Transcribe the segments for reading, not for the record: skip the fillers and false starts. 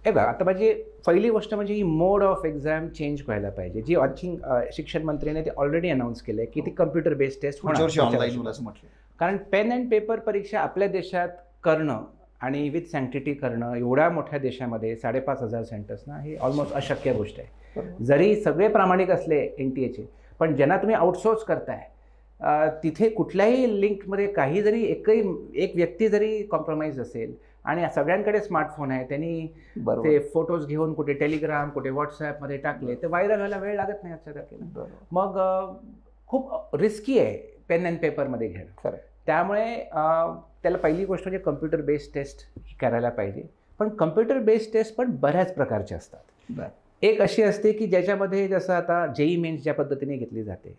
हे बघा, आता माझी पहिली गोष्ट म्हणजे ही मोड ऑफ एक्झाम चेंज व्हायला पाहिजे. जी आय थिंक शिक्षण मंत्र्यांनी ते ऑलरेडी अनाऊन्स केलं आहे की ती कम्प्युटर बेस्ड टेस्ट पुढच्या वर्षी ऑनलाईन होईल असं म्हटलं. कारण पेन अँड पेपर परीक्षा आपल्या देशात करणं आणि विथ सँक्टिटी करणं एवढ्या मोठ्या देशामध्ये 5,500 सेंटर्स ना, ही ऑलमोस्ट अशक्य गोष्ट आहे. जरी सगळे प्रामाणिक असले NTA चे, पण ज्यांना तुम्ही आउटसोर्स करताय तिथे कुठल्याही लिंकमध्ये काही जरी एक व्यक्ती जरी कॉम्प्रोमाइज असेल आणि सगळ्यांकडे स्मार्टफोन आहे, त्यांनी ते फोटोज घेऊन कुठे टेलिग्राम कुठे व्हॉट्सॲपमध्ये टाकले तर व्हायरल व्हायला वेळ लागत नाही आजच्या तारखेला. मग खूप रिस्की आहे पेन अँड पेपरमध्ये घेणं. त्यामुळे त्याला पहिली गोष्ट म्हणजे कम्प्युटर बेस्ड टेस्ट करायला पाहिजे. पण कम्प्युटर बेस्ड टेस्ट पण बऱ्याच प्रकारचे असतात. एक अशी असते की ज्याच्यामध्ये जसं आता JEE मेन्स ज्या पद्धतीने घेतली जाते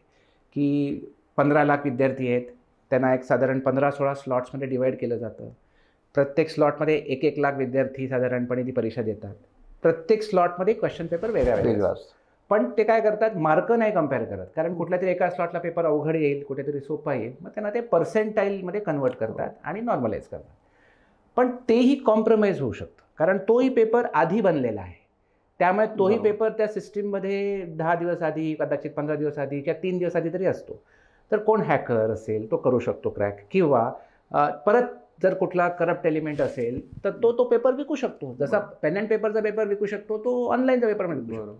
की 15 लाख विद्यार्थी आहेत, त्यांना एक साधारण 15-16 स्लॉट्समध्ये डिवाईड केलं जातं. प्रत्येक स्लॉटमध्ये 1-1 लाख विद्यार्थी साधारणपणे ती परीक्षा देतात. प्रत्येक स्लॉटमध्ये क्वेश्चन पेपर वेगळा असतो. पण ते काय करतात, मार्क नाही कम्पेअर करत, कारण कुठल्या तरी एका स्लॉटला पेपर अवघड येईल, कुठेतरी सोपा येईल, मग त्यांना ते पर्सेंटाईलमध्ये कन्वर्ट करतात आणि नॉर्मलाइज करतात. पण तेही कॉम्प्रोमाइज होऊ शकतं, कारण तोही पेपर आधी बनलेला आहे. त्यामुळे तोही पेपर त्या सिस्टीममध्ये 10 दिवस आधी, कदाचित 15 दिवस आधी किंवा 3 दिवस आधी तरी असतो. तर कोण हॅकर असेल तो करू शकतो क्रॅक, किंवा परत जर कुठला करप्ट एलिमेंट असेल तर तो पेपर विकू शकतो. जसा पेन अँड पेपरचा पेपर विकू शकतो, तो ऑनलाईनचा पेपर विकू शकतो.